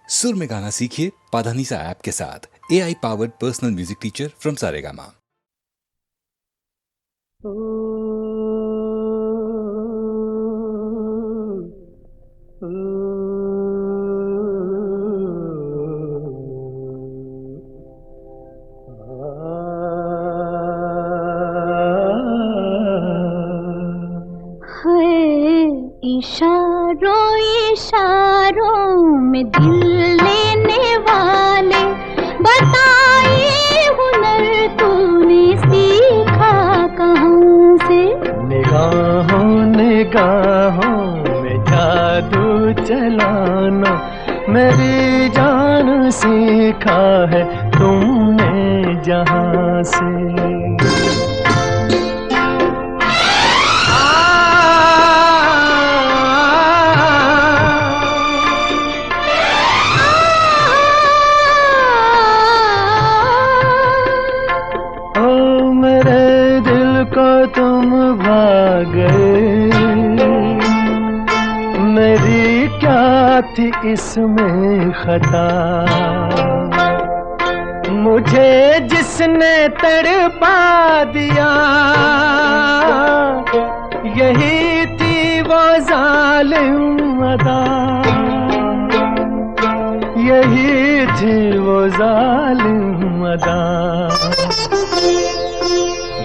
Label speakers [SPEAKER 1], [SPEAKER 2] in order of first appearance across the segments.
[SPEAKER 1] सुर में गाना सीखिए पाधानीसा ऐप के साथ। AI powered personal music teacher from Saregama.
[SPEAKER 2] इशारों इशारों में दिल लेने वाले, बताइए हुनर तूने सीखा कहाँ से?
[SPEAKER 3] निगाहों निगाहों में जादू चलाना मेरी जान सीखा है तुमने जहाँ से। तुम भाग गए, मेरी क्या थी इसमें खता? मुझे जिसने तड़पा दिया, यही थी वो जालिम अदा, यही थी वो जालिम अदा।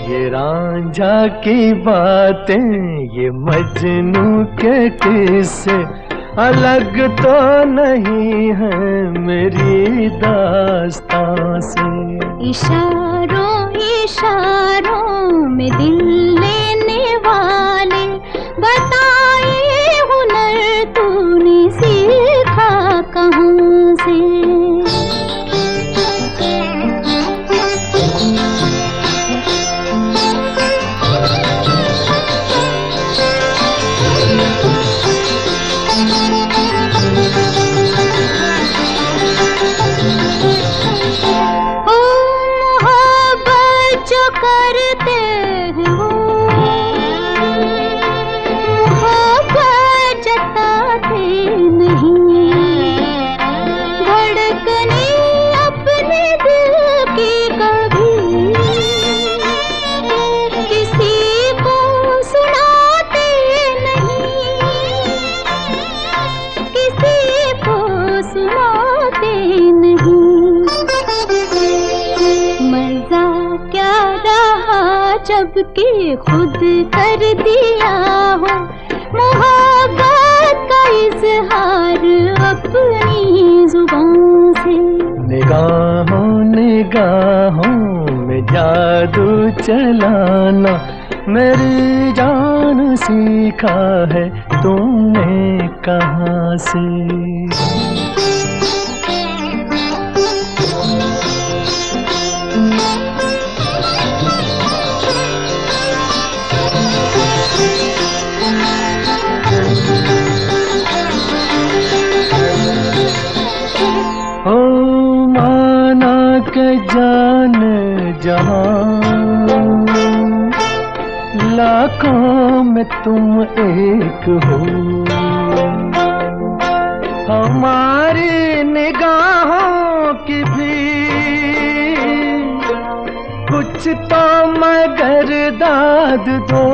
[SPEAKER 3] ये रांझा की बातें, ये मजनू के किस्से अलग तो नहीं है मेरी दास्तां से।
[SPEAKER 2] इशारों इशारों में दिल लेने वाले, बताइए हुनर तूने सीखा कहाँ से? जबकि खुद कर दिया हो मोहब्बत का इजहार अपनी जुबान से।
[SPEAKER 3] निगाहों निगाहों में जादू चलाना मेरी जान सीखा है तुमने कहाँ से? के जान जहां लाखों में तुम एक हो, हमारी निगाहों की भी कुछ तो मगर दाद दो,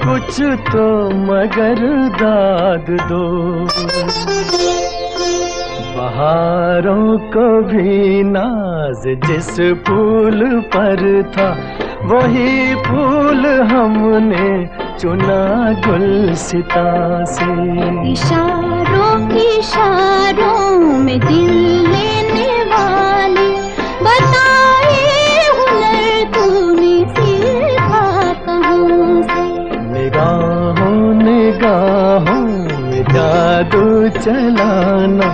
[SPEAKER 3] कुछ तो मगर दाद दो। बहारों को भी नाज जिस फूल पर था, वही फूल हमने चुना गुलसिता से।
[SPEAKER 2] इशारों इशारों में दिल लेने वाले, बताइए हुनर तूने सीखा कहाँ से?
[SPEAKER 3] निगाहों निगाहों में जादू चलाना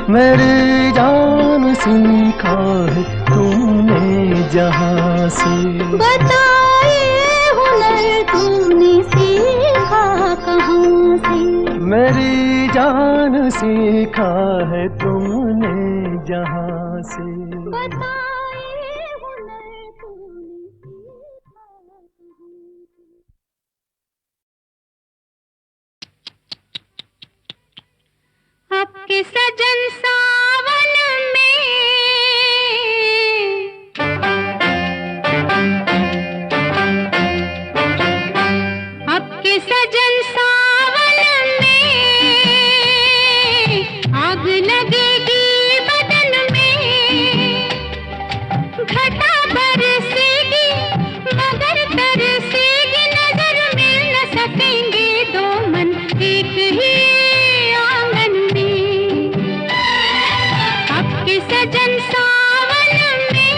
[SPEAKER 3] मेरी जान सीखा है तुमने जहाँ से।
[SPEAKER 2] बताइए हुनर तूने सीखा कहाँ से?
[SPEAKER 3] मेरी जान सीखा है तुमने जहाँ से।
[SPEAKER 2] बताइए हुनर तूने सीखा कहाँ से? सजन सावन में, आपके सजन सावन में आग लगेगी बदन में, घटा बरसेगी मगर तरसेगी नजर, मिल न सकेंगे दो मन एक ही आंगन में। आपके सजन सावन में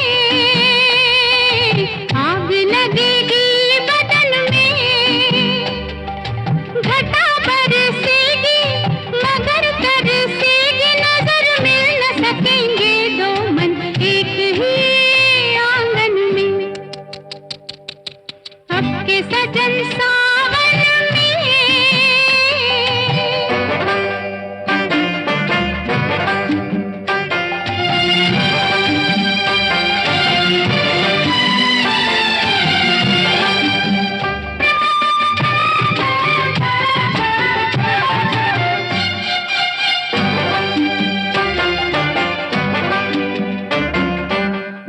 [SPEAKER 2] आग लगेगी बदन में, घटा बरसेगी मगर तरसेगी नजर, मिल न सकेंगे दो मन एक ही आंगन में। आपके सजन सावन में।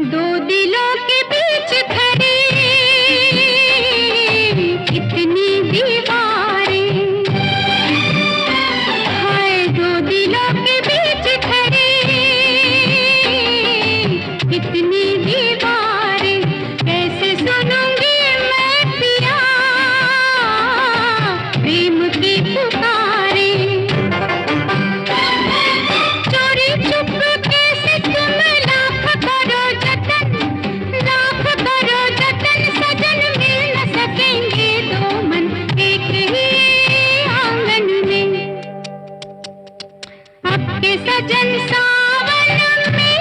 [SPEAKER 2] दो दिलों के बीच खड़ी इतनी दीवारें, हाय दो दिलों के बीच खड़ी इतनी दीवारें, कैसे सुनूंगी मैं पिया प्रेम की पुकारें। चोरी चुपके से तुम लाख करो जतन, लाख करो जतन, सजन मिल न सकेंगे दो मन एक ही आंगन में। आपके सजन सावन में।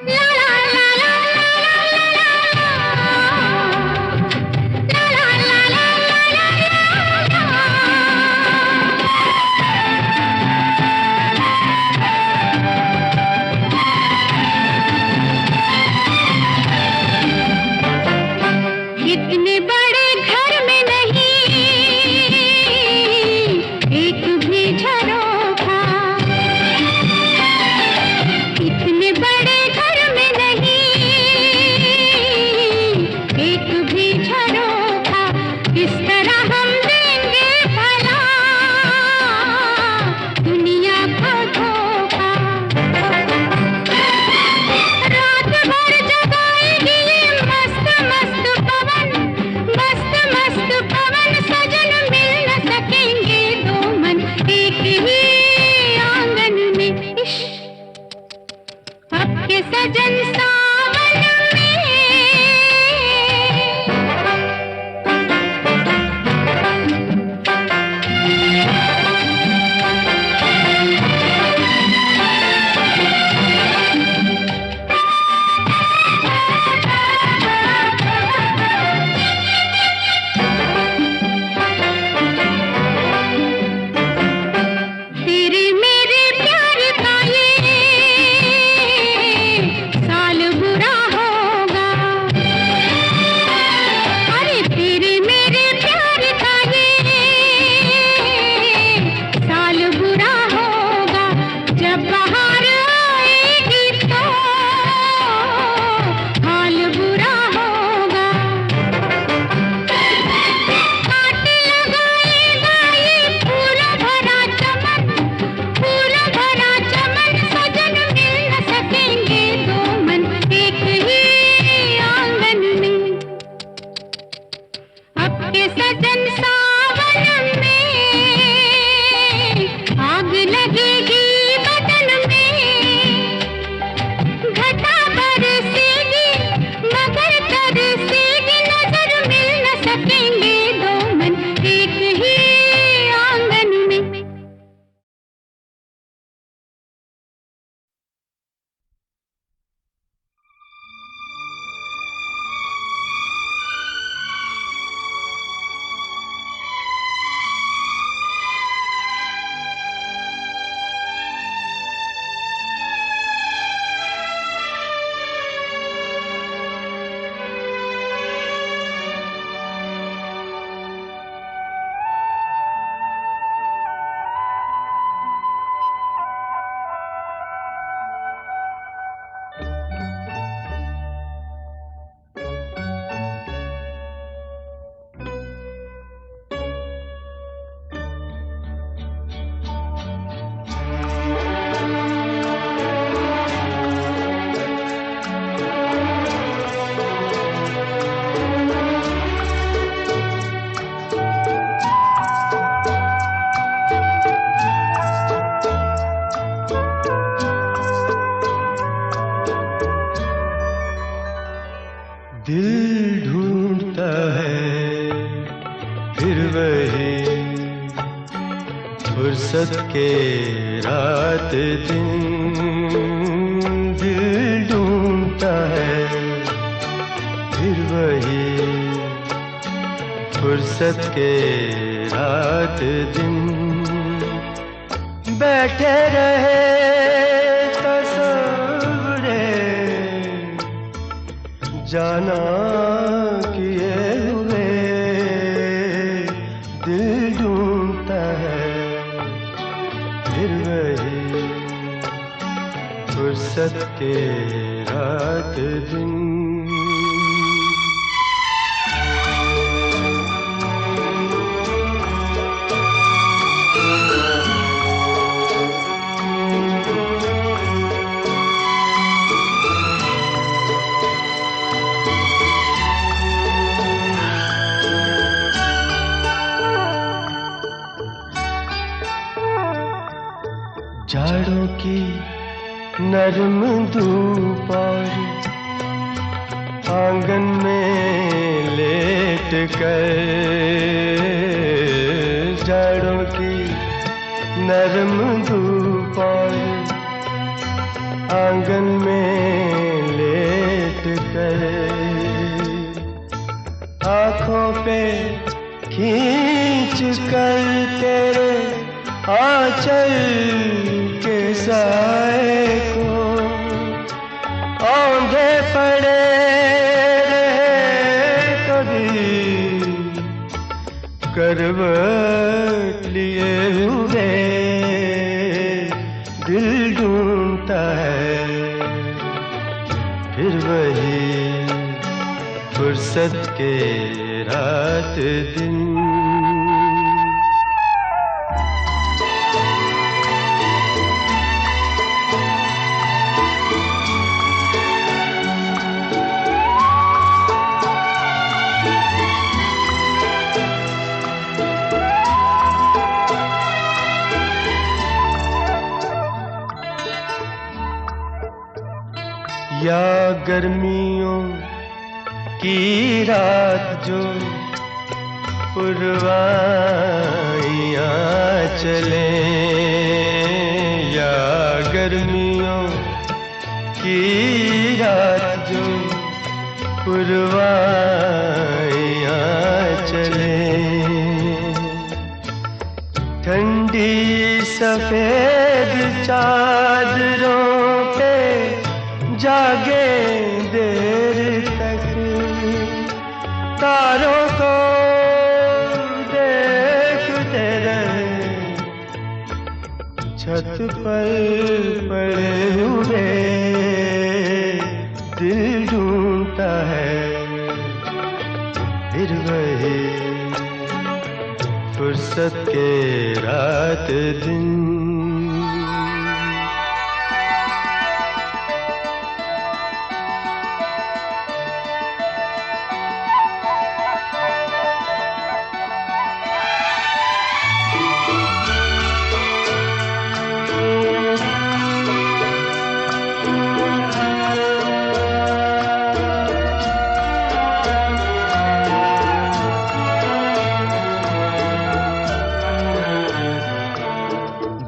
[SPEAKER 2] ला ला ला ला ला ला ला ला ला। इतने बड़े घर में नहीं एक भी झरोखा, इतने बड़े घर में नहीं एक भी झरोखा, किस तरह हम देंगे भला दुनिया को धोखा। रात भर जगाएगी ये मस्त मस्त पवन, मस्त मस्त पवन, सजन मिल न सकेंगे दो मन एक ही आंगन में। इश्श, आपके सजन सावन में। तेरे मेरे प्यार का ये साल बुरा होगा, अरे तेरे मेरे प्यार का ये साल बुरा होगा, जब बाहर आएगी तो हाल बुरा होगा। काट लगाएगा ये फूलों भरा चमन, फूलों भरा चमन, सजन मिल न सकेंगे दो मन एक ही आंगन में। आपके सजन सावन में आग लगेगी बदन में, घटा बरसेगी मगर तरसेगी नजर, मिल न सकेंगे दो मन एक ही आंगन में।
[SPEAKER 4] वही फुर्सत के रात दिन दिल ढूंढता है। फिर वही फुर्सत के रात दिन बैठे रहे तस्वुरे जाना किए हुए दिल ढूंढता है। फिर वही फुर्सत के रात दिन। जाड़ों की नरम धूप और आंगन में लेट कर, जाड़ों की नरम धूप और आंगन में लेट कर आँखों पे खींच कर तेरे आंचल के साए को औंधे पड़े रहे कभी करवट लिए हुए दिल ढूंढता है। फिर वही फुर्सत के रात दिन। या गर्मियों की रात जो पुरवाइयाँ चले, या गर्मियों की रात जो पुरवाइयाँ चले, ठंडी सफेद चादरों पे जागे देर तक, तारों को देखते रहे छत पर पड़े हुए दिल ढूंढता है। फिर वही फुर्सत के रात दिन।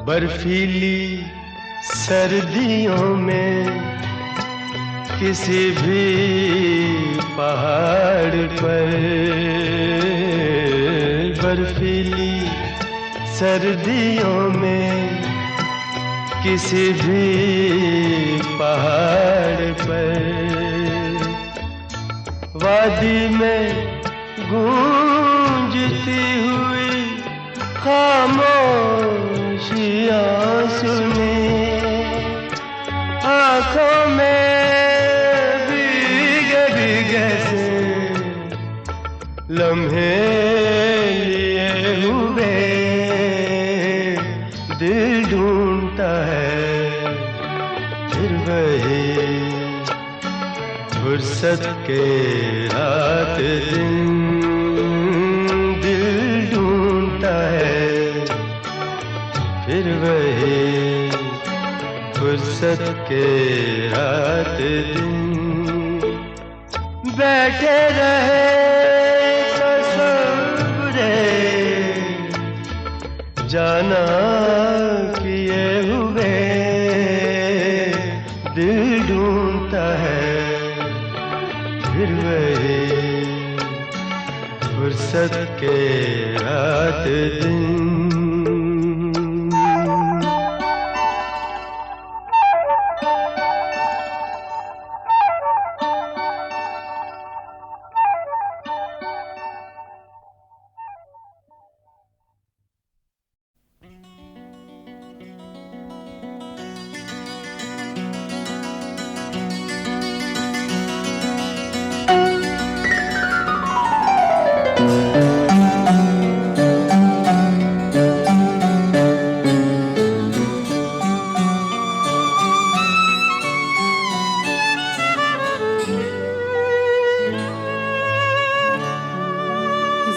[SPEAKER 4] बर्फीली सर्दियों में किसी भी पहाड़ पर, बर्फीली सर्दियों में किसी भी पहाड़ पर, वादी में गूंजती हुई खामोशियाँ सुने, आँखों में भीगे भीगे से लम्हे लिए हुए दिल ढूंढता है। फिर वही फुर्सत के रात दिन दिल ढूंढता है। फिर वही फुर्सत के रात दिन बैठे रहे तस्वुरे फुर्सत के रात दिन।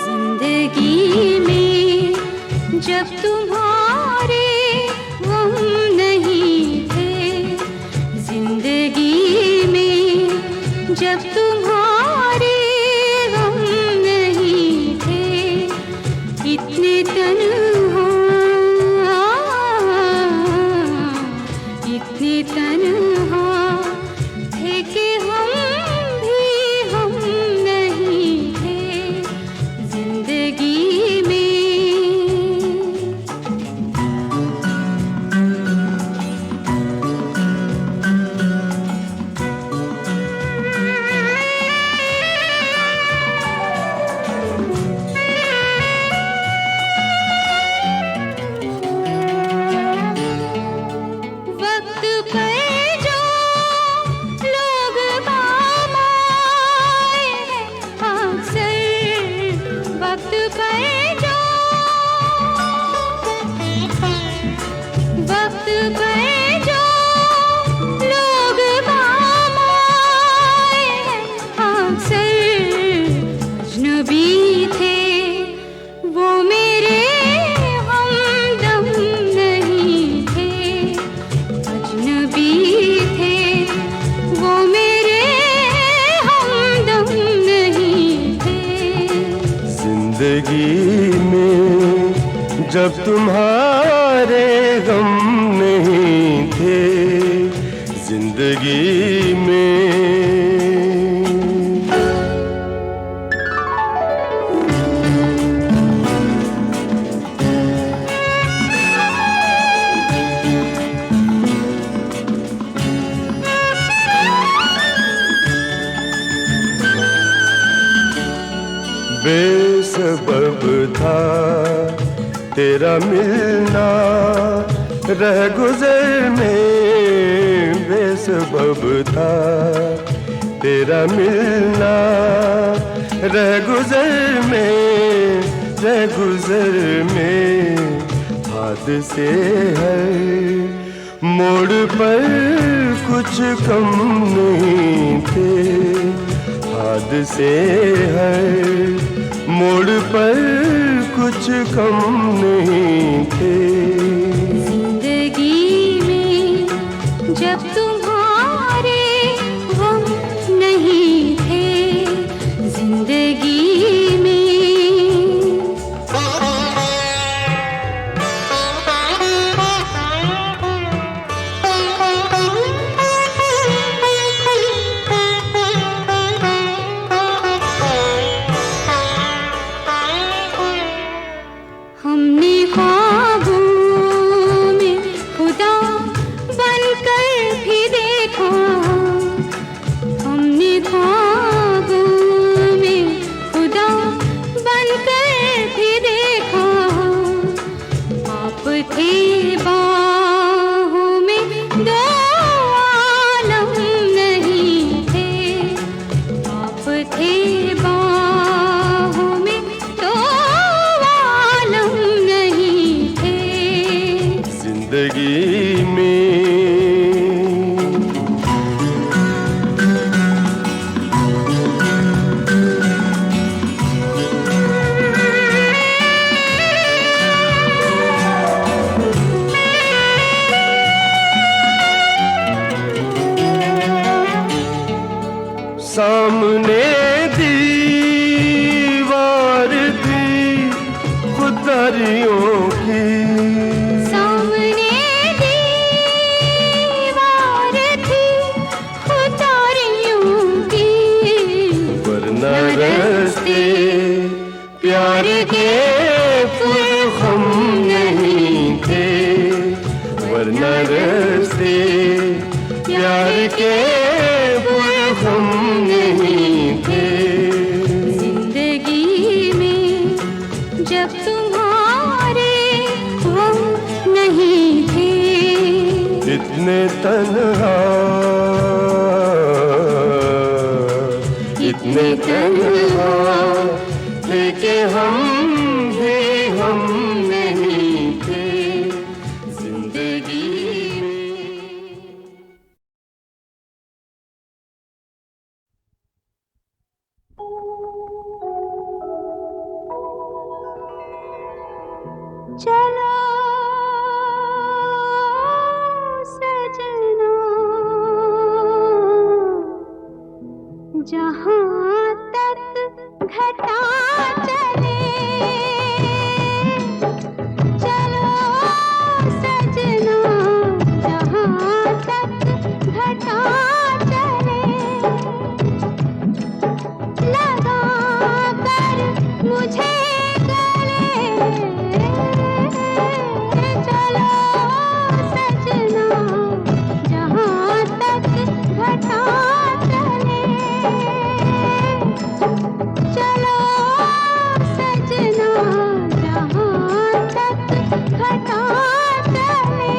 [SPEAKER 2] जिंदगी में जब तुम्हारे गम नहीं थे, जिंदगी में जब तुम्हारे गम नहीं थे, इतने तन्हा थे कि हम भी हम नहीं थे जिंदगी में। वक्त पे जो लोग काम आए हैं अक्सर, वक्त पे जो लोग काम आए हैं अक्सर, अजनबी थे वो मेरे हमदम नहीं थे, अजनबी थे वो मेरे हमदम नहीं थे।
[SPEAKER 4] जिंदगी में जब तुम्हारे गम नहीं थे, जिंदगी में। बेसबब था तेरा मिलना रह गुजर में, बेसबब था तेरा मिलना रह गुजर में, रह गुजर में। हादसे हर मोड़ पर कुछ कम नहीं थे, हादसे हर मोड़ पर कुछ कम नहीं थे।
[SPEAKER 2] जिंदगी में जब तुम्हारे गम नहीं थे, जिंदगी में। हमने ख्वाबों में खुदा बनकर भी देखा, हमने ख्वाबों में खुदा बनकर भी देखा। आप थे बाहों में दो आलम नहीं थे, आप थे बाहों में दो आलम नहीं थे
[SPEAKER 4] जिंदगी में। सामने दीवार थी खुदारियों की,
[SPEAKER 2] सामने दीवार थी खुदारियों की,
[SPEAKER 4] वरना रास्ते प्यार के पुरखम नहीं थे वरना रस्ते प्यार के पुरखम नहीं थे।
[SPEAKER 2] जिंदगी में जब तुम्हारे हम नहीं थे,
[SPEAKER 4] इतने तन्हा इतने तन्हा थे कि हम भी हम नहीं थे जिंदगी में।
[SPEAKER 2] चलो सजना जहाँ तक घटा चले, चलो सजना जहाँ तक घटा चले, लगा कर मुझे गले, चलो सजना जहाँ तक घटा चले, चलो सजना जहाँ तक घटा चले।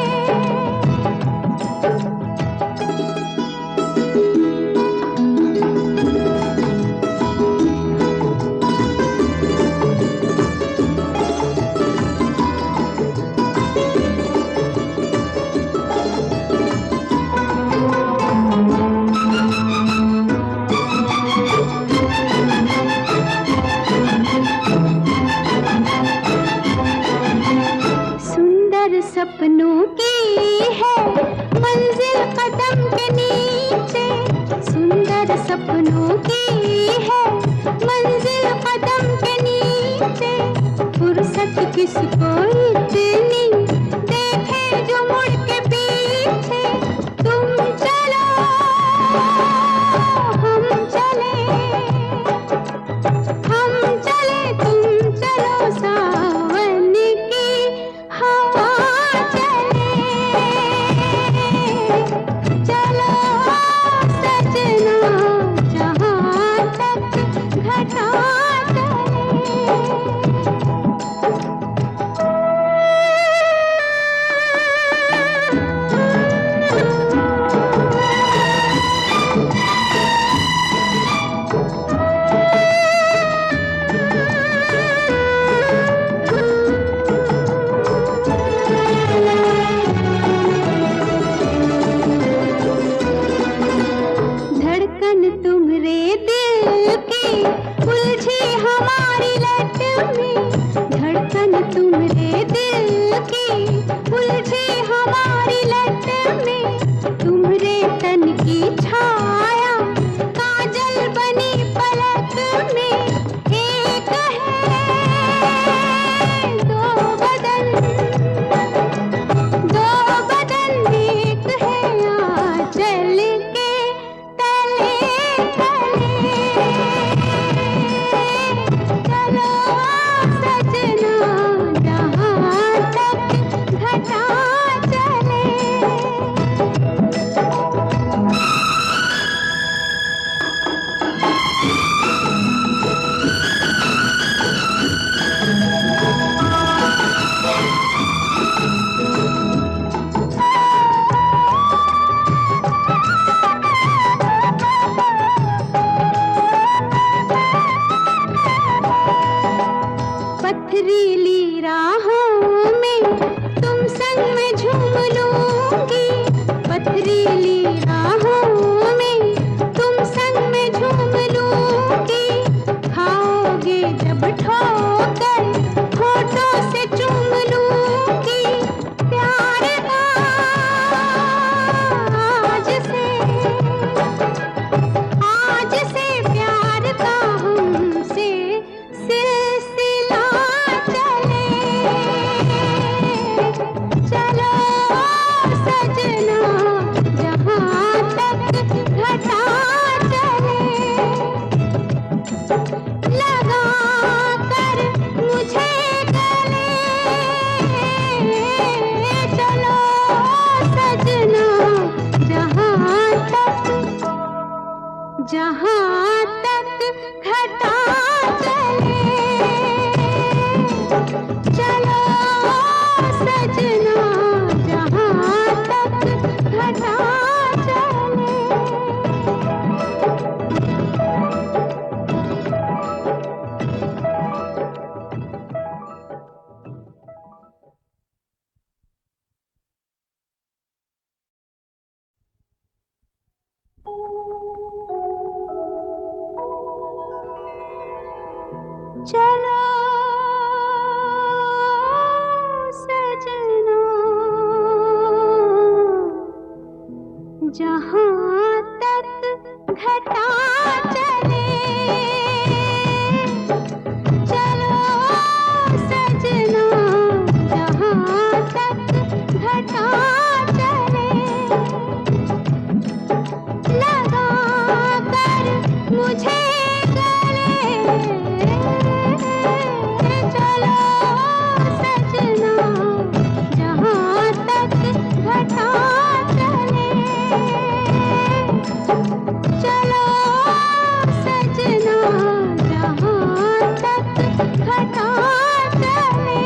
[SPEAKER 2] सुंदर सपनों की है मंजिल कदम के नीचे, सुंदर सपनों की है मंजिल कदम के नीचे, फुर्सत किसको इतनी देखे जो मुड़ के पीछे, तुम चलो हम चले, हम चले तुम चलो सावन की हवा चले, चलो सजना जहाँ तक घटा धड़कन तुम्हारे दिल की उलझी हमारी लट में, धड़कन तुम्हारे दिल की उलझी हमारी लट में, तुम्हारे तन की छाया काजल बनी पलक में, एक है दो बदन एक है आंचल के तले तले, चलो चलो सजना, जहाँ तक घटा चले, चलो सजना, जहाँ तक घटा चले, लगा कर मुझे गले, चलो सजना, जहाँ तक घटा चले, चलो सजना, जहाँ तक घटा चले।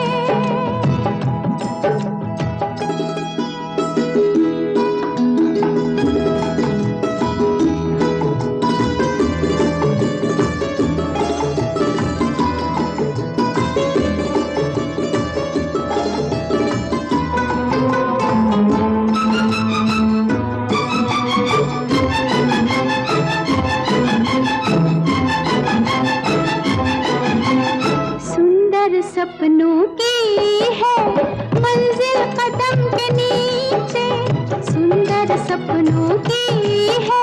[SPEAKER 2] सुंदर सपनों की है मंजिल कदम के नीचे, सुंदर सपनों की है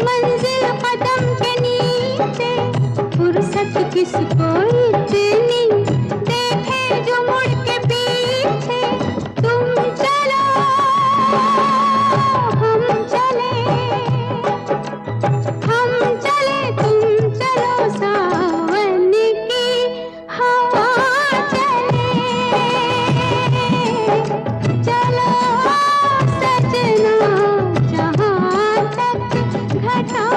[SPEAKER 2] मंजिल कदम के नीचे, फुर्सत किसको इतनी देखे जो मुड़ के पीछे, तुम चलो हम चले, हम चले तुम चलो, सावन की हवा चले, चलो सजना, जहाँ तक घटा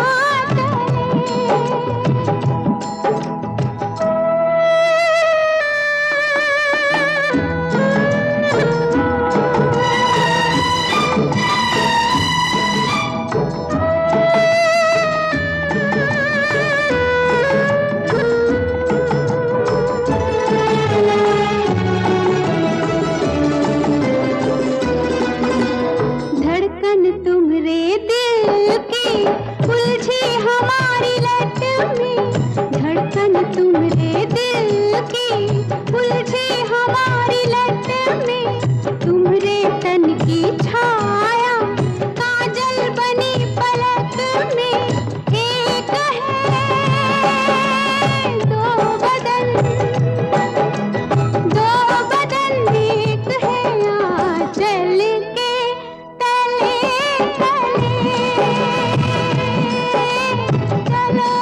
[SPEAKER 2] धड़कन तुम्हारे दिल की उलझी हमारी लट में, धड़कन तुम्हारे दिल की उलझी हमारी लट में, तुम्हारे तन की छाया काजल बनी पलक में, एक है दो बदन, दो बदन एक है आंचल के तले तले, चलो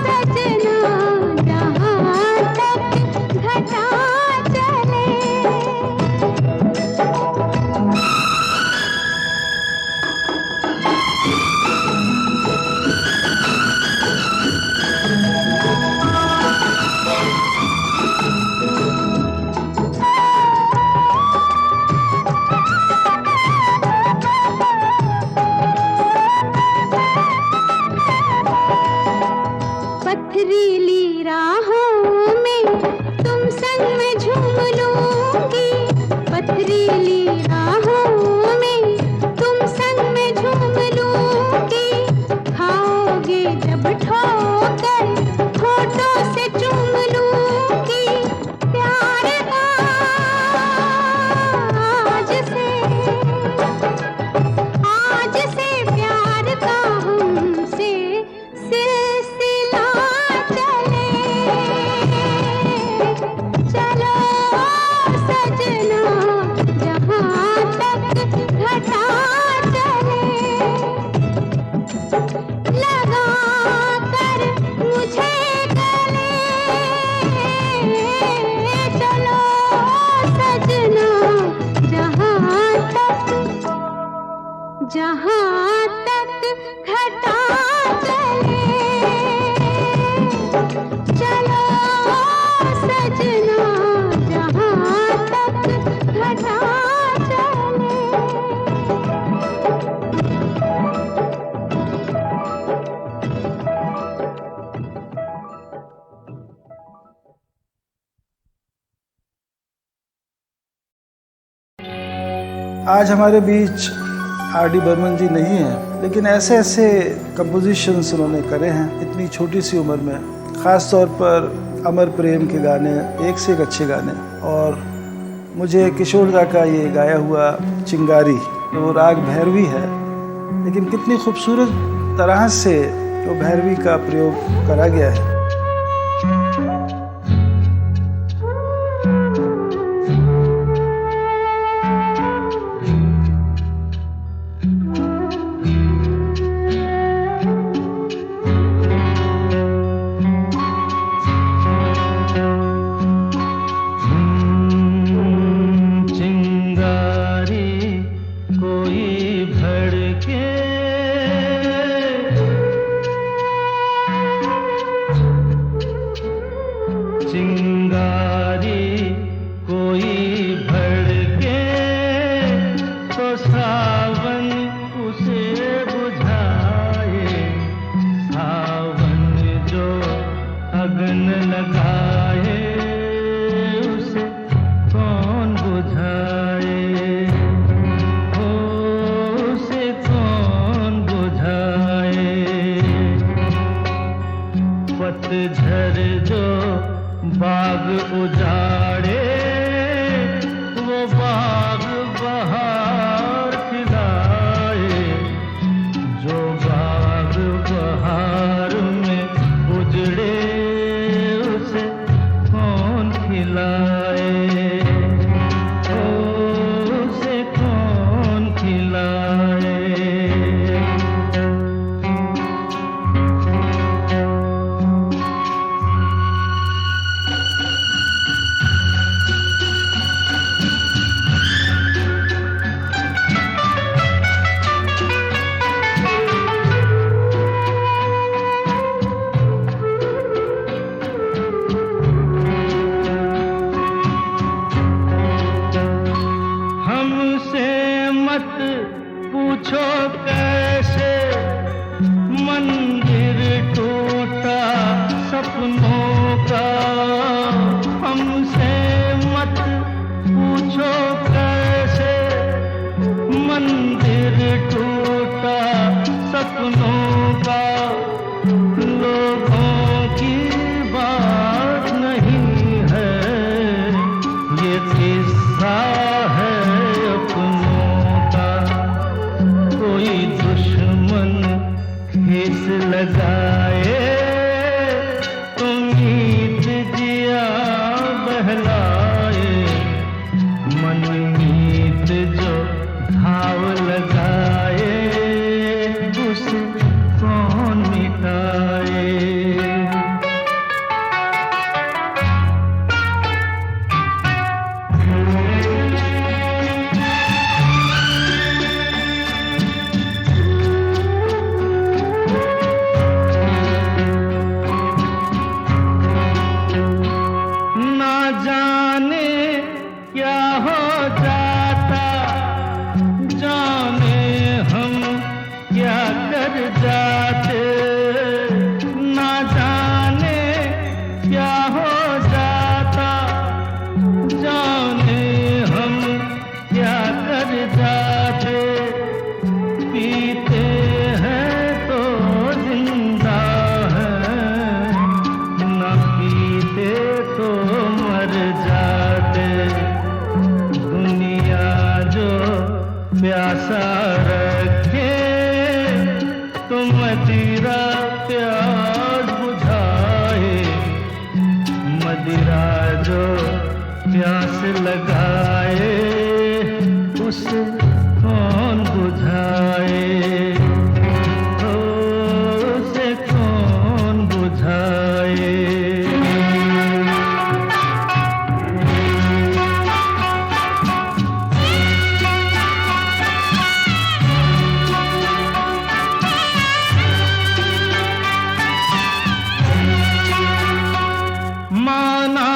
[SPEAKER 2] सजना, जहाँ तक घटा चले। पथरीली राहों में तुम संग में झूम लूंगी, पथरीली राहों में तुम संग में झूम लूंगी, खाओगे जब ठोकर होठों से चूम लूंगी, प्यार का आज से प्यार का हमसे सिलसिला चले, चलो सजना, जहाँ तक घटा चले, लगा कर मुझे गले, चलो सजना, जहाँ तक घटा चले, चलो सजना, जहाँ तक घटा चले।
[SPEAKER 5] आज हमारे बीच आर.डी. बर्मन जी नहीं हैं, लेकिन ऐसे ऐसे कंपोजिशंस उन्होंने करे हैं इतनी छोटी सी उम्र में ख़ास तौर पर अमर प्रेम के गाने, एक से एक अच्छे गाने। और मुझे किशोर दा का ये गाया हुआ चिंगारी, वो राग भैरवी है, लेकिन कितनी खूबसूरत तरह से वो भैरवी का प्रयोग करा गया है।
[SPEAKER 3] पतझर जो बाग उजाड़े, वो बाग बहार खिलाए। जो बाग बहार में उजड़े, उसे कौन खिलाए, उसे कौन खिलाए। पूछो कैसे मंदिर टूटा सपनों का, हमसे मत पूछो कैसे मंदिर टूटा सपनों का। लोगों की बात नहीं है, ये किस्सा है कोई दुश्मन खीस लगाए, उम्मीद जिया बहलाए। मनमीत जो घाव लगाए, उसे कौन मिटाए। क्या हो जाता, जाने हम क्या कर जाते। ना जाने क्या हो जाता, जाने हम क्या कर जाते। पीते हैं तो जिंदा है, ना पीते तो मर जाते। दुनिया जो प्यासा रखे, तो मदिरा प्यास बुझाए। मदिरा जो प्यास लगाए, उसे कौन बुझाए, उसे कौन बुझाए। माना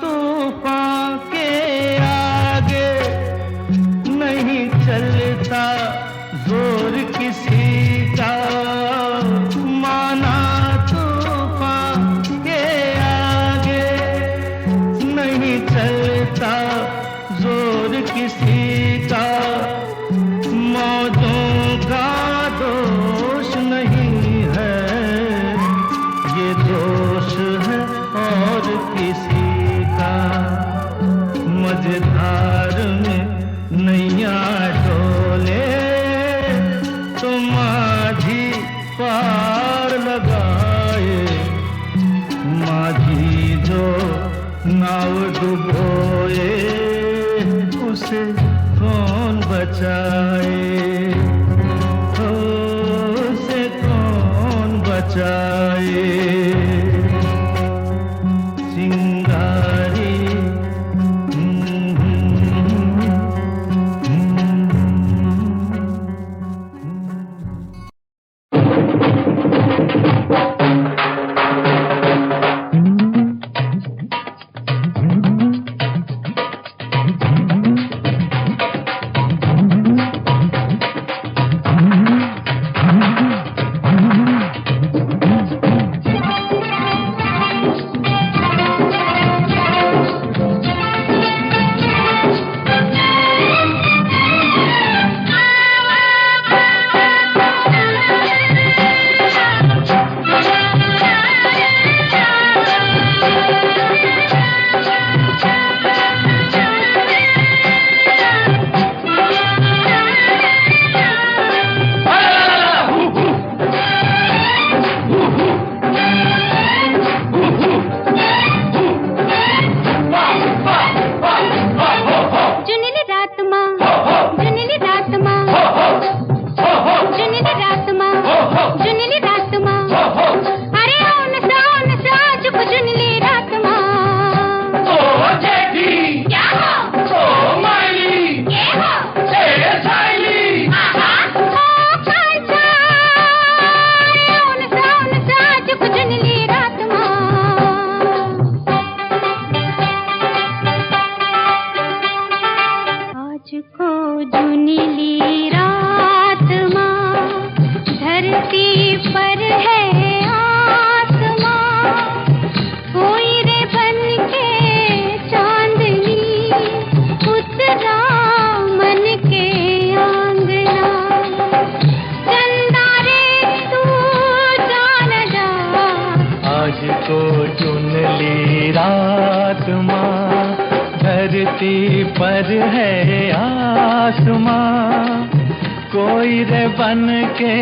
[SPEAKER 3] तूफान के आगे नहीं चलता जोर किसी का। माना तूफान के आगे नहीं चलता जोर किसी का। मौजों का दोष नहीं है, ये दोष मझधार में नैया डोले तो माझी पार लगाए, माझी जो नाव डुबोए उसे कौन बचाए, हो उसे कौन बचाए। सिंगारी धरती पर है आसमां, कोई रे बन के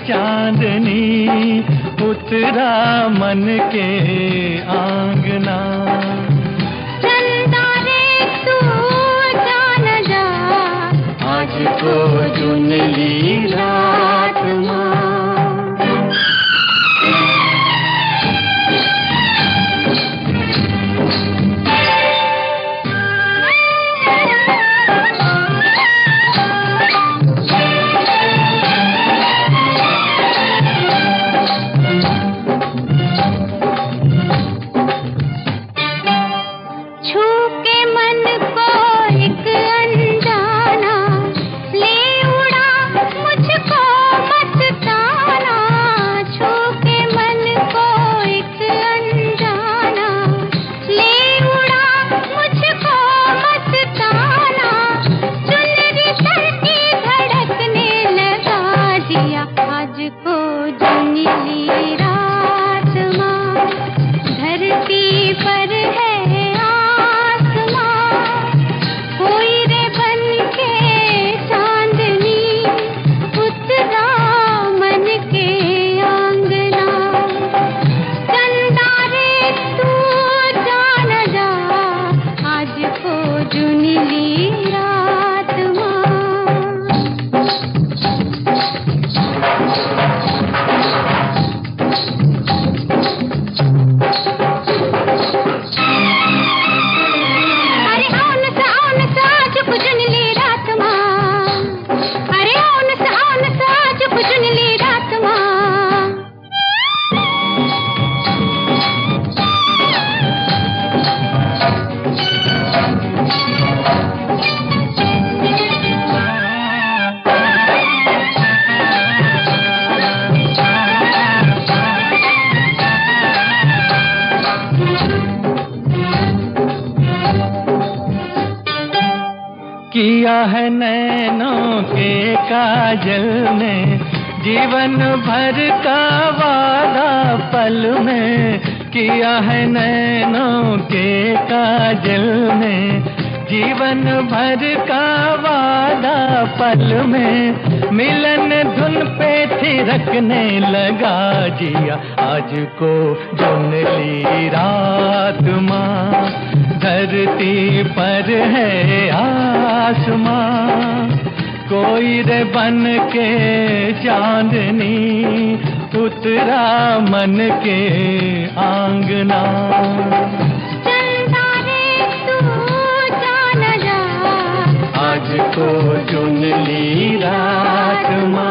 [SPEAKER 3] चांदनी उतरा मन के आंगना।
[SPEAKER 2] चंदा रे तू जान जा,
[SPEAKER 3] आज को चुन ली रात माँ। किया है नैनों के काजल में जीवन भर का वादा पल में, किया है नैनों के काजल में जीवन भर का वादा पल में मिलन धुन पे थिरकने लगा जिया। आज को चुन ली रात माँ, धरती पर है आसमां, कोई रे बन के चांदनी उतरा मन के आंगना।
[SPEAKER 2] चंदा रे तू जान जा,
[SPEAKER 3] आज को चुन ली रात माँ।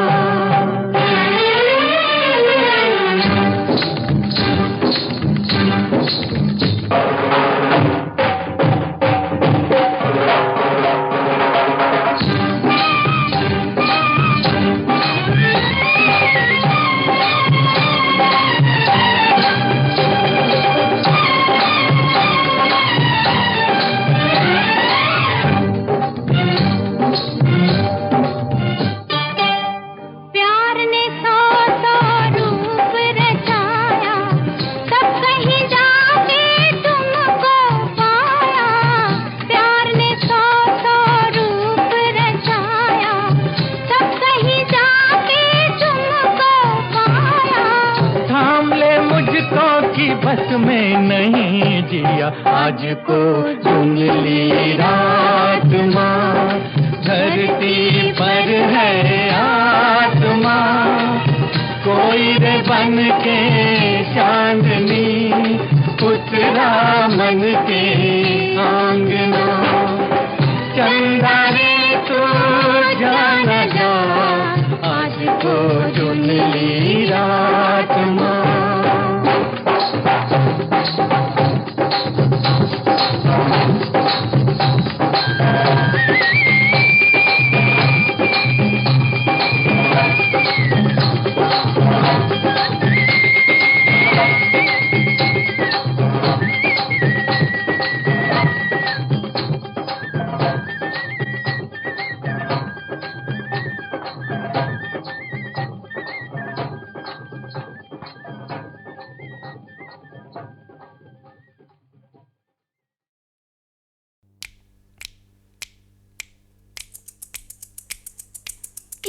[SPEAKER 3] बस में नहीं जिया, आज को चुन ली रात माँ, धरती पर है आसमां, कोई रे बन के चांदनी उतरा मन के आंगना। चंदा रे तू जान जा, आज को चुन ली रात माँ।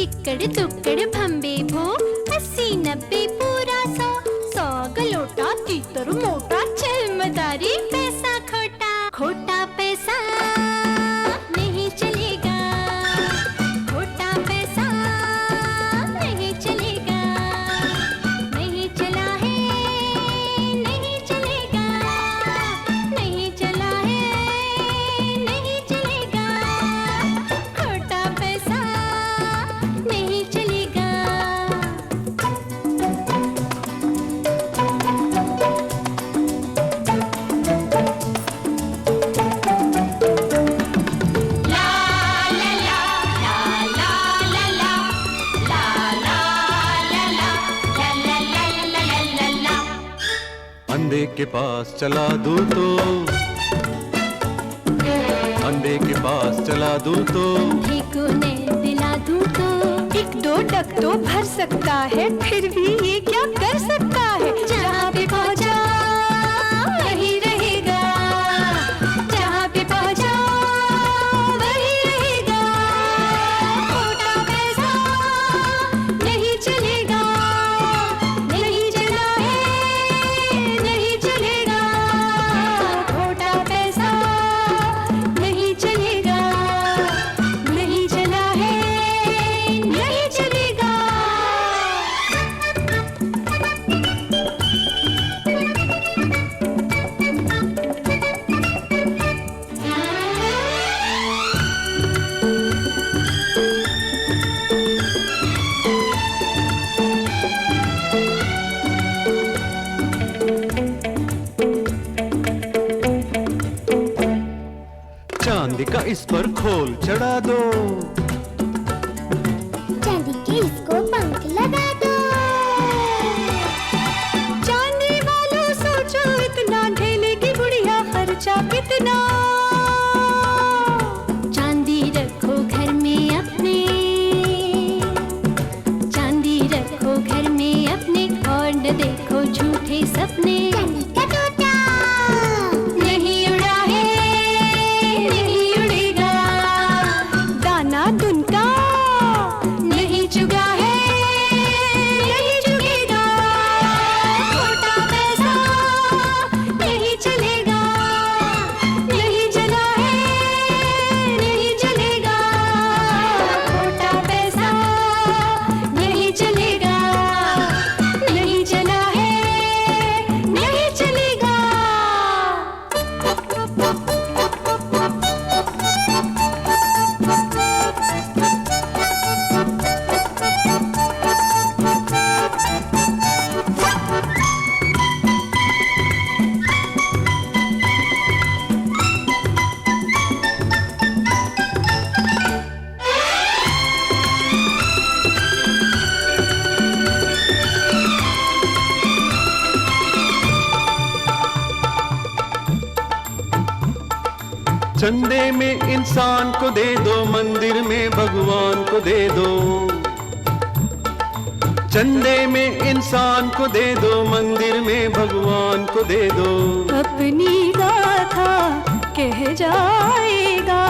[SPEAKER 2] इकड़ दुकड़ भंबे भो, 80 90 पूरा 100, 100 गलोटा तीतर मोटा, चल मदारी पैसा खोटा, खोटा पैसा नहीं चलेगा, खोटा पैसा नहीं चलेगा, नहीं चला है नहीं चलेगा, नहीं चला है नहीं चलेगा, खोटा पैसा नहीं चलेगा।
[SPEAKER 4] अंधे के पास चला दूं तो, अंधे के पास चला दूं तो,
[SPEAKER 2] को ने दिला दूं तो,
[SPEAKER 6] एक दो टक तो भर सकता है, फिर भी ये क्या कर सकता है।
[SPEAKER 2] जहाँ पे पहुँचा वही रहेगा, जहाँ पे पहुँचा वही रहेगा, खोटा पैसा नहीं चलेगा, नहीं चला है नहीं चलेगा, खोटा पैसा नहीं चलेगा, नहीं चला है नहीं चलेगा।
[SPEAKER 4] चांदी का इस पर खोल चढ़ा दो,
[SPEAKER 2] चांदी के इसको पंख लगा दो,
[SPEAKER 6] चांदी वालों सोचो इतना, ढेलेगी बुढ़िया खर्चा कितना।
[SPEAKER 2] चांदी रखो घर में अपने, चांदी रखो घर में अपने, और न देखो झूठे सपने। चांदी का टोटा नहीं उड़ा है नहीं उड़ा
[SPEAKER 4] चंदे में इंसान को दे दो, मंदिर में भगवान को दे दो। चंदे में इंसान को दे दो, मंदिर में भगवान को दे दो।
[SPEAKER 6] अपनी गाथा कह जाएगा,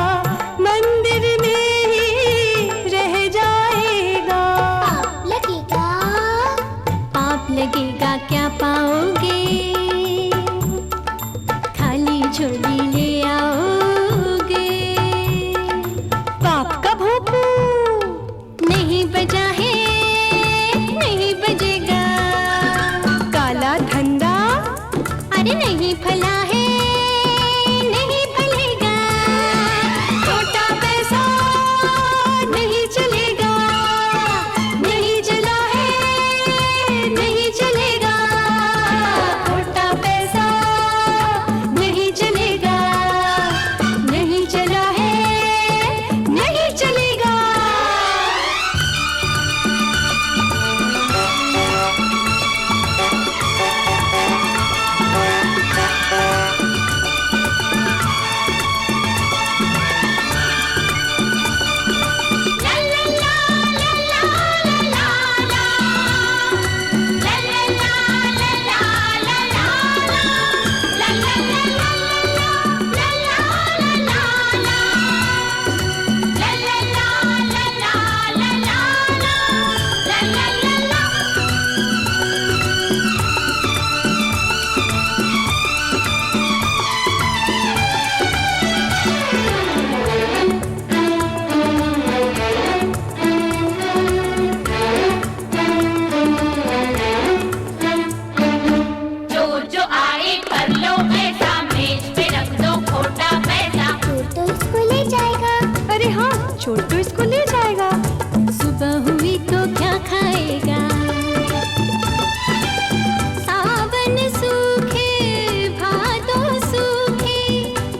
[SPEAKER 6] मंदिर में ही रह जाएगा। पाप लगेगा क्या पाओगे, खाली झोली ले आओगे। पाप का भोपू नहीं बजा है, नहीं बजेगा। काला धंधा अरे नहीं फला है, नहीं फलेगा। छोटा पैसा नहीं चलेगा, नहीं चला है, नहीं चलेगा। छोटा पैसा नहीं चलेगा, नहीं चला है, नहीं चलेगा।
[SPEAKER 2] जो आए कर लो ऐसा, मेज पे रख दो खोटा पैसा। चोर तो इसको ले जाएगा।
[SPEAKER 6] अरे हाँ, चोर तो इसको ले जाएगा। सुबह हुई तो क्या खाएगा, सावन सूखे भादों सूखे,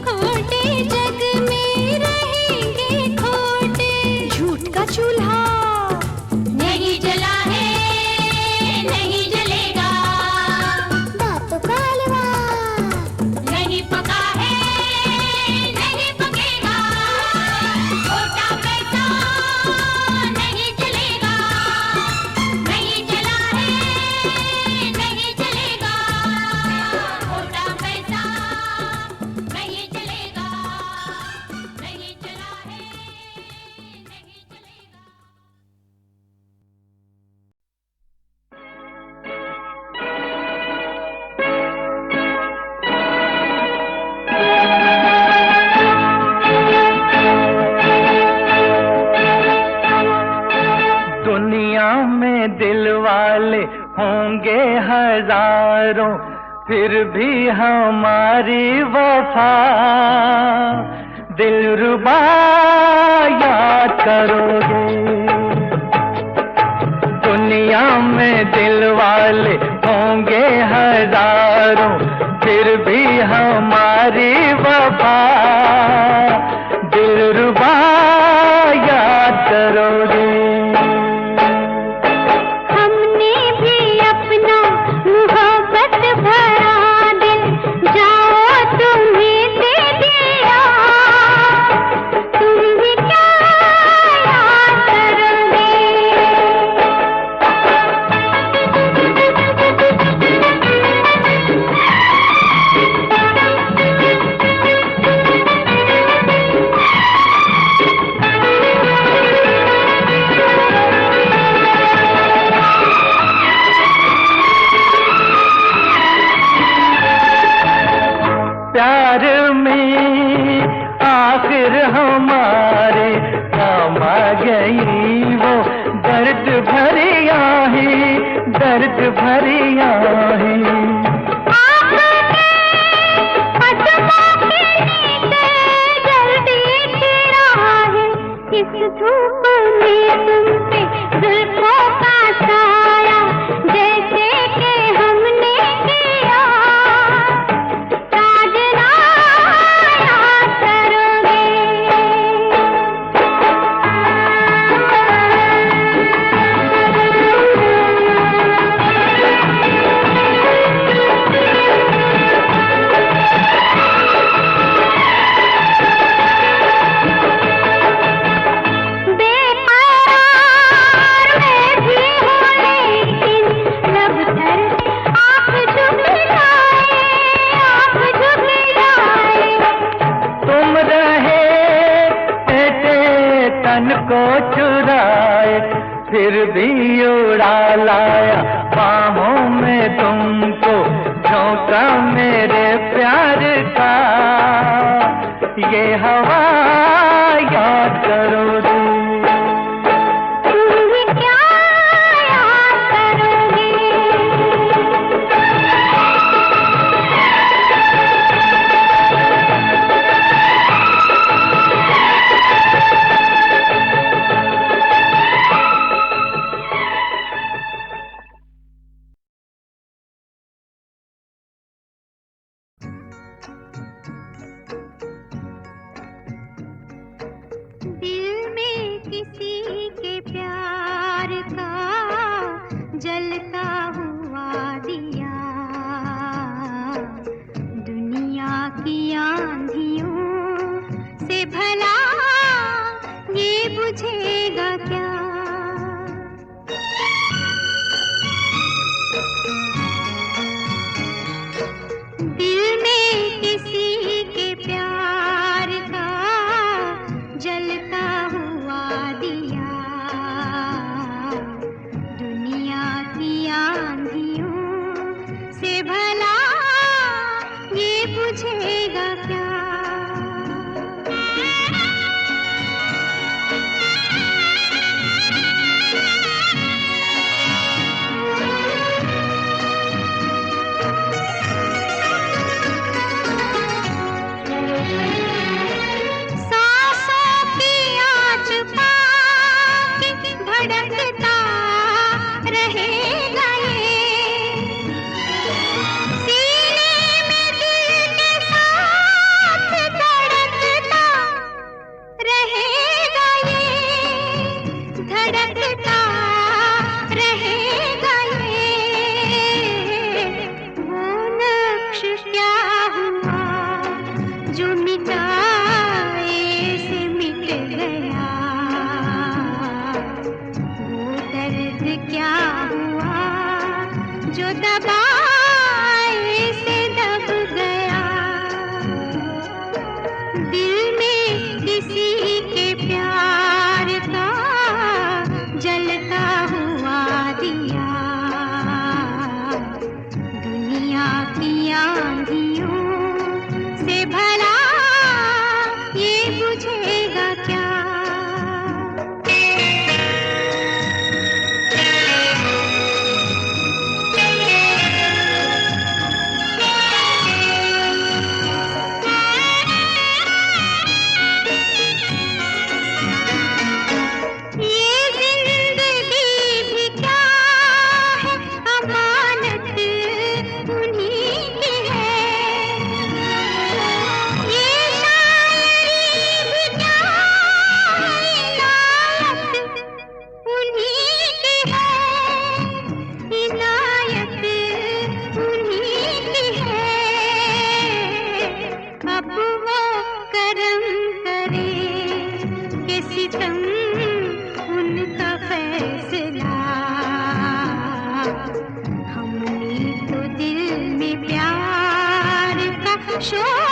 [SPEAKER 6] खोटे जग में रहेंगे खोटे। झूठ का चूल्हा
[SPEAKER 2] नहीं जला है, नहीं जलेगा। दांतों का हलवा नहीं पका है, नहीं पकेगा। छोटा पैसा नहीं चलेगा, नहीं जला है, नहीं चलेगा। छोटा पैसा नहीं चलेगा, नहीं चला है, नहीं चलेगा।
[SPEAKER 3] दुनिया में दिल वाले होंगे हजारों, फिर भी हमारी वफा दिलरुबा याद करोगे। दुनिया में दिल वाले होंगे हजारों, फिर भी हमारी वफा दिलरुबा याद करोगे।
[SPEAKER 2] हमने भी अपना मोहब्बत भरा दिल, जाओ तुम्हें दे दिया। तुम भी क्या याद करोगे।
[SPEAKER 3] प्यार में आखिर हमारे काम आ गई वो दर्द भरी आहें, दर्द भरी आहें।
[SPEAKER 2] इस धूप में तुम पे जुल्फों का साया, जैसे कि हमने किया। साजना याद करोगे।
[SPEAKER 3] फिर भी उड़ा लाया बाहों में तुमको, झोंका मेरे प्यार का ये हवा याद करो तुम।
[SPEAKER 2] जलता हुआ दिया दुनिया की आंधियों से भला ये बुझेगा क्या। दिल में किसी के प्यार का जलता हुआ दिया दुनिया की आंधियों से भला ये बुझेगा क्या।
[SPEAKER 6] शोर